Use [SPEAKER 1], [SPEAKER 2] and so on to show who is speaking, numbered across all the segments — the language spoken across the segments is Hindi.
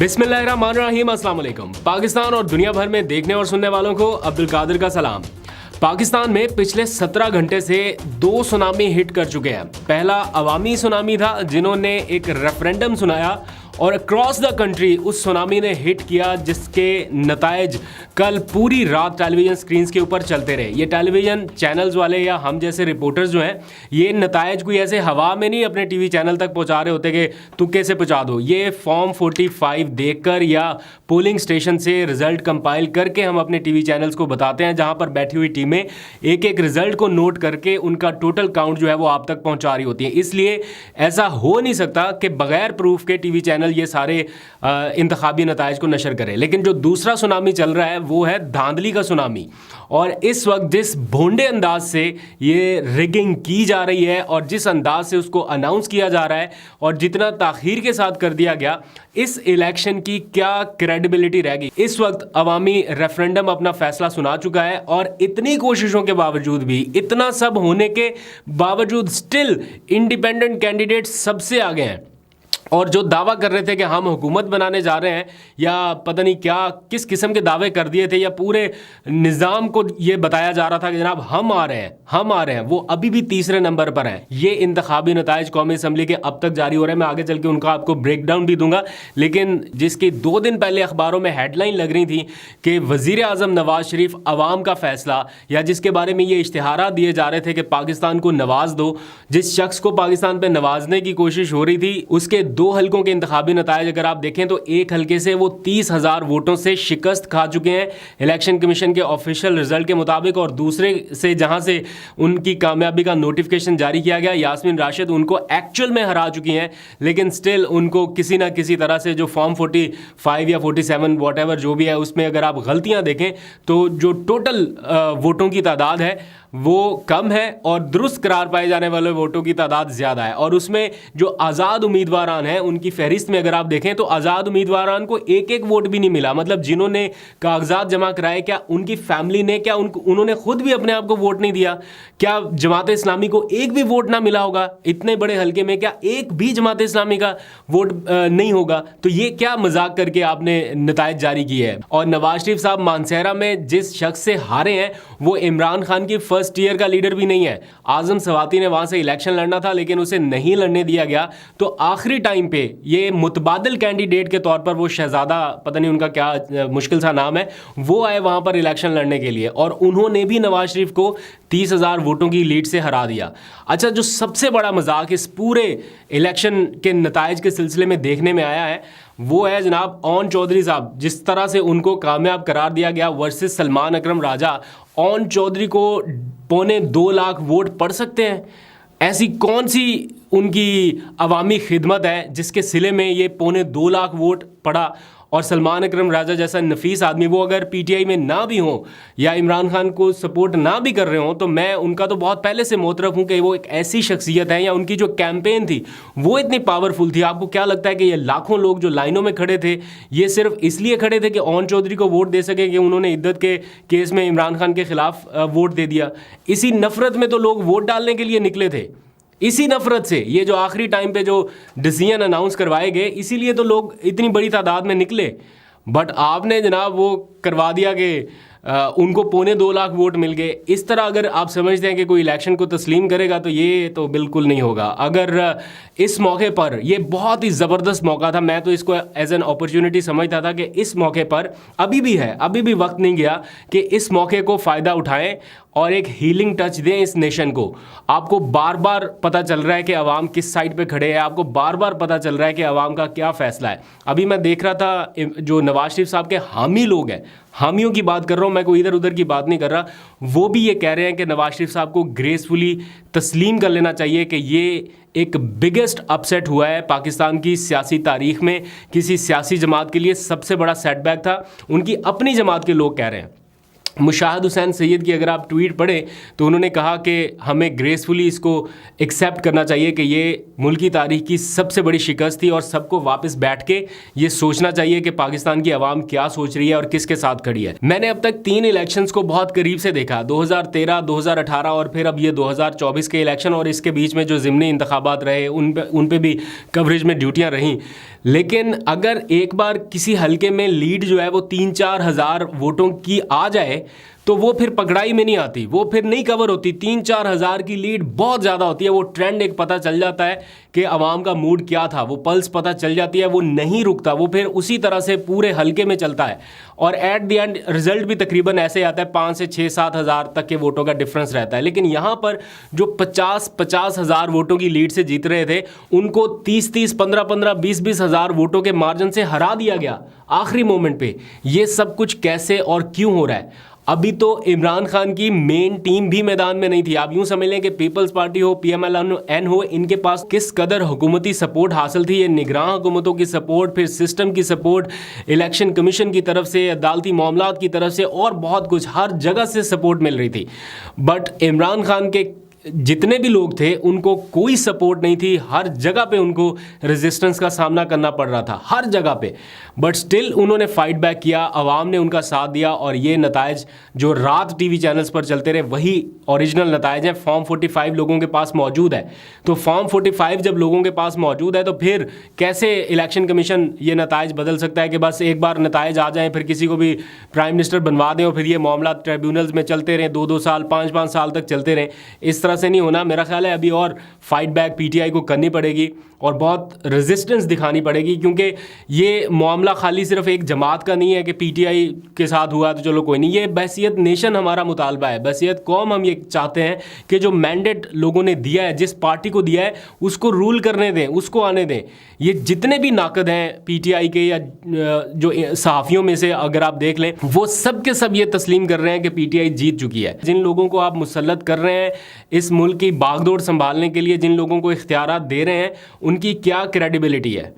[SPEAKER 1] बिस्मिल्लाहिर्रहमानिर्रहीम, अस्सलाम वालेकुम। पाकिस्तान और दुनिया भर में देखने और सुनने वालों को अब्दुल कादिर का सलाम। पाकिस्तान में पिछले 17 घंटे से 2 सुनामी हिट कर चुके हैं। पहला अवामी सुनामी था जिन्होंने एक रेफरेंडम सुनाया और अक्रॉस द कंट्री उस सुनामी ने हिट किया, जिसके नतायज कल पूरी रात टेलीविज़न स्क्रीन्स के ऊपर चलते रहे। ये टेलीविज़न चैनल्स वाले या हम जैसे रिपोर्टर्स जो हैं, ये नतायज कोई ऐसे हवा में नहीं अपने टीवी चैनल तक पहुंचा रहे होते कि तुक्के से पहुंचा दो। ये फॉर्म 45 देखकर या पोलिंग स्टेशन से रिजल्ट कंपाइल करके हम अपने टीवी चैनल्स को बताते हैं, जहां पर बैठी हुई टीमें एक एक रिजल्ट को नोट करके उनका टोटल काउंट जो है वो आप तक पहुँचा रही होती है। इसलिए ऐसा हो नहीं सकता कि बगैर प्रूफ के टीवी चैनल ये सारे इंतखाबी नताइज को नशर करें। लेकिन जो दूसरा सुनामी चल रहा है वो है धांधली का सुनामी। और इस वक्त जिस भोंडे अंदाज से ये रिगिंग की जा रही है और जिस अंदाज से उसको अनाउंस किया जा रहा है और जितना ताखीर के साथ कर दिया गया, इस इलेक्शन की क्या क्रेडिबिलिटी रहेगी। इस वक्त अवामी रेफरेंडम अपना फैसला सुना चुका है और इतनी कोशिशों के बावजूद भी, इतना सब होने के बावजूद स्टिल इंडिपेंडेंट कैंडिडेट सबसे आगे हैं। और जो दावा कर रहे थे कि हम हुकूमत बनाने जा रहे हैं या पता नहीं क्या किस किस्म के दावे कर दिए थे, या पूरे निज़ाम को ये बताया जा रहा था कि जनाब हम आ रहे हैं, वो अभी भी तीसरे नंबर पर हैं। ये इंतखाबी नताइज कौमी असम्बली के अब तक जारी हो रहे हैं। मैं आगे चल के उनका आपको ब्रेक डाउन भी दूंगा। लेकिन जिसकी 2 दिन पहले अखबारों में हेडलाइन लग रही थी कि वज़ीर आज़म नवाज शरीफ अवाम का फैसला, या जिसके बारे में ये इश्तिहारात दिए जा रहे थे कि पाकिस्तान को नवाज दो, जिस शख्स को पाकिस्तान पर नवाजने की कोशिश हो रही थी, उसके 2 हल्कों के इंतखाबी नताइज अगर आप देखें तो एक हल्के से वो 30,000 वोटों से शिकस्त खा चुके हैं इलेक्शन कमीशन के ऑफिशियल रिजल्ट के मुताबिक। और दूसरे से जहां से उनकी कामयाबी का नोटिफिकेशन जारी किया गया, यास्मीन राशिद उनको एक्चुअल में हरा चुकी हैं, लेकिन स्टिल उनको किसी ना किसी तरह से जो फॉर्म 45 या 47 वॉटएवर जो भी है, उसमें अगर आप गलतियां देखें तो जो टोटल वोटों की तादाद है वो कम है और दुरुस्त करार पाए जाने वाले वोटों की तादाद ज़्यादा है। और उसमें जो आज़ाद उम्मीदवारान हैं उनकी फहरिस्त में अगर आप देखें तो आज़ाद उम्मीदवारान को एक एक वोट भी नहीं मिला। मतलब जिन्होंने कागजात जमा कराए, क्या उनकी फैमिली ने, क्या उन्होंने खुद भी अपने आप को वोट नहीं दिया? क्या जमात इस्लामी को एक भी वोट ना मिला होगा? इतने बड़े हल्के में क्या एक भी जमात इस्लामी का वोट नहीं होगा? तो ये क्या मजाक करके आपने नताइज जारी किए हैं। और नवाज शरीफ साहब मानसहरा में जिस शख्स से हारे हैं वो इमरान खान की फर्स्ट ईयर का लीडर भी नहीं है। आजम सवाती ने वहां से इलेक्शन लड़ना था लेकिन उसे नहीं लड़ने दिया गया। तो आखिरी टाइम पे ये मुतबादिल कैंडिडेट के तौर पर वो शहजादा, पता नहीं उनका क्या मुश्किल सा नाम है, वो आए वहां पर इलेक्शन लड़ने के लिए और उन्होंने भी नवाज शरीफ को 30,000 वोटों की लीड से हरा दिया। अच्छा, जो सबसे बड़ा मजाक इस पूरे इलेक्शन के नताइज के सिलसिले में देखने में आया है वो है जनाब ओन चौधरी साहब। जिस तरह से उनको कामयाब करार दिया गया वर्सेस सलमान अकरम राजा, ओन चौधरी को 2.25 लाख वोट पड़ सकते हैं। ऐसी कौन सी उनकी अवामी खिदमत है जिसके सिले में ये 2.25 लाख वोट पड़ा। और सलमान अकरम राजा जैसा नफीस आदमी, वो अगर पीटीआई में ना भी हो या इमरान खान को सपोर्ट ना भी कर रहे हो, तो मैं उनका तो बहुत पहले से मोतरफ हूँ कि वो एक ऐसी शख्सियत है, या उनकी जो कैंपेन थी वो इतनी पावरफुल थी। आपको क्या लगता है कि ये लाखों लोग जो लाइनों में खड़े थे, ये सिर्फ इसलिए खड़े थे कि ओन चौधरी को वोट दे सके कि उन्होंने इद्दत के केस में इमरान खान के खिलाफ वोट दे दिया? इसी नफरत में तो लोग वोट डालने के लिए निकले थे। इसी नफरत से ये जो आखिरी टाइम पे जो डिसीजन अनाउंस करवाए गए, इसीलिए तो लोग इतनी बड़ी तादाद में निकले। बट आपने जनाब वो करवा दिया कि उनको 2.25 लाख वोट मिल गए। इस तरह अगर आप समझते हैं कि कोई इलेक्शन को तस्लीम करेगा तो ये तो बिल्कुल नहीं होगा। अगर इस मौके पर, ये बहुत ही ज़बरदस्त मौका था, मैं तो इसको एज एन अपॉर्चुनिटी समझता था कि इस मौके पर अभी भी है, अभी भी वक्त नहीं गया कि इस मौके को फ़ायदा उठाएं और एक हीलिंग टच दें इस नेशन को। आपको बार बार पता चल रहा है कि अवाम किस साइड पे खड़े हैं, आपको बार बार पता चल रहा है कि अवाम का क्या फ़ैसला है। अभी मैं देख रहा था जो नवाज शरीफ साहब के हामी लोग हैं, हामियों की बात कर रहा हूँ मैं, कोई इधर उधर की बात नहीं कर रहा, वो भी ये कह रहे हैं कि नवाज शरीफ साहब को ग्रेसफुली तस्लीम कर लेना चाहिए कि ये एक बिगेस्ट अपसेट हुआ है पाकिस्तान की सियासी तारीख में। किसी सियासी जमात के लिए सबसे बड़ा सेटबैक था, उनकी अपनी जमात के लोग कह रहे हैं। मुशाहिद हुसैन सैयद की अगर आप ट्वीट पढ़ें तो उन्होंने कहा कि हमें ग्रेसफुली इसको एक्सेप्ट करना चाहिए कि ये मुल्क की तारीख की सबसे बड़ी शिकस्त थी और सबको वापस बैठ के ये सोचना चाहिए कि पाकिस्तान की आवाम क्या सोच रही है और किसके साथ खड़ी है। मैंने अब तक 3 इलेक्शंस को बहुत करीब से देखा, 2013, 2018 और फिर अब ये 2024 के इलेक्शन, और इसके बीच में जो ज़िमनी इंतखाबात रहे उन पे भी कवरेज में ड्यूटियाँ रहीं। लेकिन अगर एक बार किसी हलके में लीड जो है वो 3-4 हज़ार वोटों की आ जाए तो वो फिर पकड़ाई में नहीं आती, वो फिर नहीं कवर होती। 3-4 हज़ार की लीड बहुत ज़्यादा होती है। वो ट्रेंड एक पता चल जाता है कि आवाम का मूड क्या था, वो पल्स पता चल जाती है, वो नहीं रुकता, वो फिर उसी तरह से पूरे हलके में चलता है और एट द एंड रिजल्ट भी तकरीबन ऐसे आता है 5 से 6-7 हज़ार तक के वोटों का डिफरेंस रहता है। लेकिन यहाँ पर जो 50 हज़ार वोटों की लीड से जीत रहे थे उनको 30-30, 15-15, 20-20 हज़ार वोटों के मार्जिन से हरा दिया गया आखिरी मोमेंट पे। ये सब कुछ कैसे और क्यों हो रहा है? अभी तो इमरान खान की मेन टीम भी मैदान में नहीं थी। आप यूं समझ लें कि पीपल्स पार्टी हो, PMLN हो, इनके पास किस कदर हुकूमती सपोर्ट हासिल थी। ये निगरान हुकूमतों की सपोर्ट, फिर सिस्टम की सपोर्ट, इलेक्शन कमीशन की तरफ से, अदालती मामलात की तरफ से और बहुत कुछ, हर जगह से सपोर्ट मिल रही थी। बट इमरान खान के जितने भी लोग थे उनको कोई सपोर्ट नहीं थी। हर जगह पे उनको रेजिस्टेंस का सामना करना पड़ रहा था, हर जगह पे। बट स्टिल उन्होंने फाइट बैक किया, आवाम ने उनका साथ दिया और ये नताइज जो रात टीवी चैनल्स पर चलते रहे वही ओरिजिनल नताइज हैं। फॉर्म 45 लोगों के पास मौजूद है, तो फॉर्म 45 जब लोगों के पास मौजूद है तो फिर कैसे इलेक्शन कमीशन ये नताइज बदल सकता है कि बस एक बार नताइज आ जाएँ फिर किसी को भी प्राइम मिनिस्टर बनवा दें और फिर ये मामला ट्रिब्यूनल्स में चलते रहें, 2-2 साल, 5-5 साल तक चलते रहें। इस तरह से नहीं होना। मेरा ख्याल है अभी और फाइट बैक PTI को करनी पड़ेगी और बहुत रेजिस्टेंस दिखानी पड़ेगी, क्योंकि ये मामला खाली सिर्फ एक जमात का नहीं है कि PTI के साथ हुआ तो चलो कोई नहीं। ये बहसियत नेशन हमारा मुतालबा है, बहसियत कौम हम ये चाहते हैं कि जो मैंडेट लोगों ने दिया है, जिस पार्टी को दिया है उसको रूल करने दें, उसको आने दें। ये जितने भी नाकद हैं PTI के या जो सहाफ़ियों में से अगर आप देख लें, वो सब के सब ये तस्लीम कर रहे हैं कि PTI जीत चुकी है। जिन लोगों को आप मुसल्लत कर रहे हैं इस मुल्क की बागडोर संभालने के लिए, जिन लोगों को इख्तियारात दे रहे हैं, उनकी क्या क्रेडिबिलिटी है?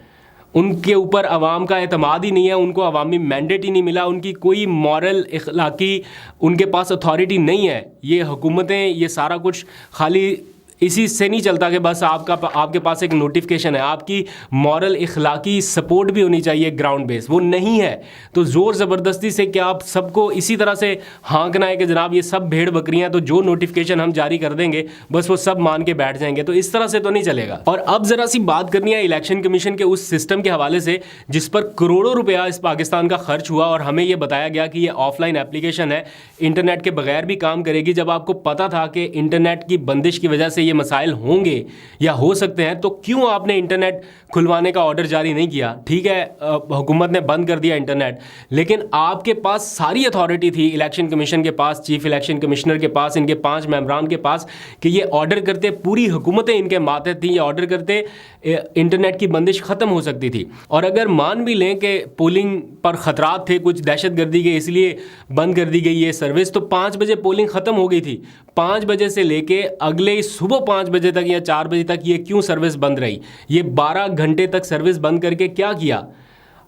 [SPEAKER 1] उनके ऊपर आवाम का एतमाद ही नहीं है, उनको अवामी मैंडेट ही नहीं मिला, उनकी कोई मॉरल इखलाकी उनके पास अथॉरिटी नहीं है। ये हुकूमतें, ये सारा कुछ खाली इसी से नहीं चलता कि बस आपके पास एक नोटिफिकेशन है। आपकी मॉरल इखलाकी सपोर्ट भी होनी चाहिए ग्राउंड बेस, वो नहीं है। तो ज़ोर ज़बरदस्ती से क्या आप सबको इसी तरह से हाँकना है कि जनाब ये सब भेड़ बकरियां, तो जो नोटिफिकेशन हम जारी कर देंगे बस वो सब मान के बैठ जाएंगे? तो इस तरह से तो नहीं चलेगा। और अब ज़रा सी बात करनी है इलेक्शन कमीशन के उस सिस्टम के हवाले से जिस पर करोड़ों रुपया इस पाकिस्तान का खर्च हुआ और हमें ये बताया गया कि ये ऑफलाइन एप्लीकेशन है, इंटरनेट के बगैर भी काम करेगी। जब आपको पता था कि इंटरनेट की बंदिश की वजह से ये मसाइल होंगे या हो सकते हैं, तो क्यों आपने इंटरनेट खुलवाने का ऑर्डर जारी नहीं किया? ठीक है, हुकूमत ने बंद कर दिया इंटरनेट, लेकिन आपके पास सारी अथॉरिटी थी, इलेक्शन कमीशन के पास, चीफ इलेक्शन कमिश्नर के पास, इनके 5 मेंबरान के पास, कि ये ऑर्डर करते, पूरी हुकूमतें इनके मातहत थी, ये ऑर्डर करते इंटरनेट की बंदिश ख़त्म हो सकती थी। और अगर मान भी लें कि पोलिंग पर ख़तरात थे, कुछ दहशतगर्दी के, इसलिए बंद कर दी गई ये सर्विस, तो 5 बजे पोलिंग ख़त्म हो गई थी। 5 बजे से लेके अगले सुबह 5 बजे तक या 4 बजे तक ये क्यों सर्विस बंद रही? ये 12 घंटे तक सर्विस बंद करके क्या किया?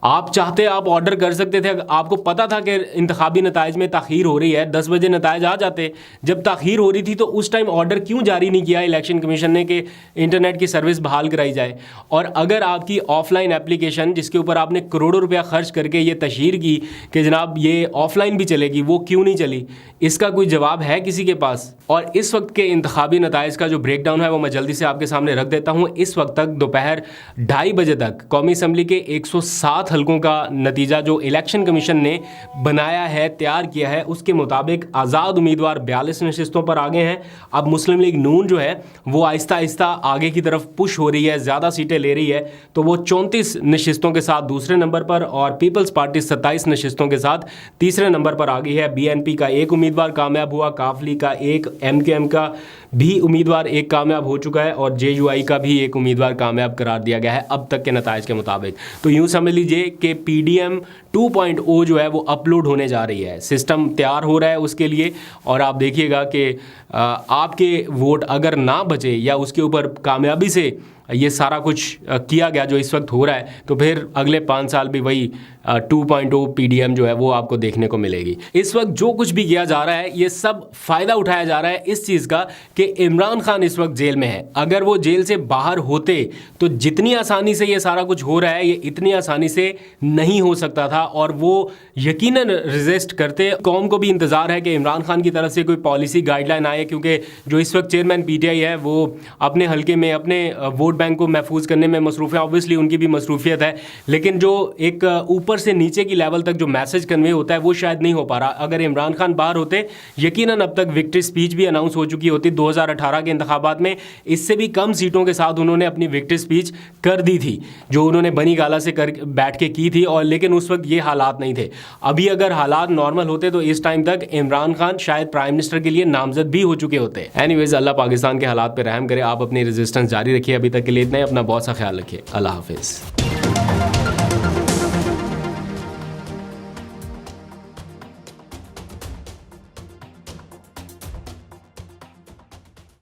[SPEAKER 1] आप चाहते आप ऑर्डर कर सकते थे। आपको पता था कि इंतखाबी नताइज में ताख़ीर हो रही है, 10 बजे नताइज आ जाते। जब ताख़ीर हो रही थी तो उस टाइम ऑर्डर क्यों जारी नहीं किया इलेक्शन कमीशन ने कि इंटरनेट की सर्विस बहाल कराई जाए? और अगर आपकी ऑफलाइन एप्लीकेशन जिसके ऊपर आपने करोड़ों रुपया खर्च करके ये तशहीर की कि जनाब ये ऑफलाइन भी चलेगी, वो क्यों नहीं चली? इसका कोई जवाब है किसी के पास? और इस वक्त के इंतखाबी नताइज का जो ब्रेक डाउन है वो मैं जल्दी से आपके सामने रख देता हूँ। इस वक्त तक दोपहर 2:30 बजे तक कौमी असम्बली के 107 हल्कों का नतीजा जो इलेक्शन कमीशन ने बनाया है, तैयार किया है, उसके मुताबिक आज़ाद उम्मीदवार 42 नशिस्तों पर आगे हैं। अब मुस्लिम लीग नून जो है वो आहिस्ता आहिस्ता आगे की तरफ पुश हो रही है, ज़्यादा सीटें ले रही है, तो वो 34 नशिस्तों के साथ दूसरे नंबर पर और पीपल्स पार्टी 27 नशिस्तों के साथ तीसरे नंबर पर आ गई है। BNP का एक उम्मीदवार कामयाब हुआ, काफली का एक, MKM का भी उम्मीदवार एक कामयाब हो चुका है और JUI का भी एक उम्मीदवार कामयाब करार दिया गया है अब तक के नताइज के मुताबिक। तो यूँ समझ लीजिए कि PDM 2.0 जो है वो अपलोड होने जा रही है, सिस्टम तैयार हो रहा है उसके लिए। और आप देखिएगा कि आपके वोट अगर ना बचे या उसके ऊपर कामयाबी से ये सारा कुछ किया गया जो इस वक्त हो रहा है, तो फिर अगले 5 साल भी वही 2.0 PDM जो है वो आपको देखने को मिलेगी। इस वक्त जो कुछ भी किया जा रहा है ये सब फायदा उठाया जा रहा है इस चीज़ का कि इमरान खान इस वक्त जेल में है। अगर वो जेल से बाहर होते तो जितनी आसानी से ये सारा कुछ हो रहा है ये इतनी आसानी से नहीं हो सकता था, और वो यकीनन रेजिस्ट करते। कौम को भी इंतज़ार है कि इमरान खान की तरफ से कोई पॉलिसी गाइडलाइन आए, क्योंकि जो इस वक्त चेयरमैन PTI है वो अपने हल्के में अपने वोट बैंक को महफूज करने में मसरूफ़ है। ऑब्वियसली उनकी भी मसरूफियत है, लेकिन जो एक ऊपर से नीचे की लेवल तक जो मैसेज कन्वे होता है वो शायद नहीं हो पा रहा। अगर इमरान खान बाहर होते यकीनन अब तक विक्ट्री स्पीच भी अनाउंस हो चुकी होती। 2018 के इंतखाबात में इससे भी कम सीटों के साथ उन्होंने अपनी विक्ट्री स्पीच कर दी थी जो उन्होंने बनी गाला से कर बैठ के की थी, और लेकिन उस वक्त ये हालात नहीं थे। अभी अगर हालात नॉर्मल होते तो इस टाइम तक इमरान खान शायद प्राइम मिनिस्टर के लिए नामजद भी हो चुके होते। एनीवेज, अल्लाह पाकिस्तान के हालात पर रहम करे। आप अपनी रेजिस्टेंस जारी रखिए। अभी तक के लिए इतना ही। अपना बहुत सा ख्याल रखिए। अल्लाह हाफिज़।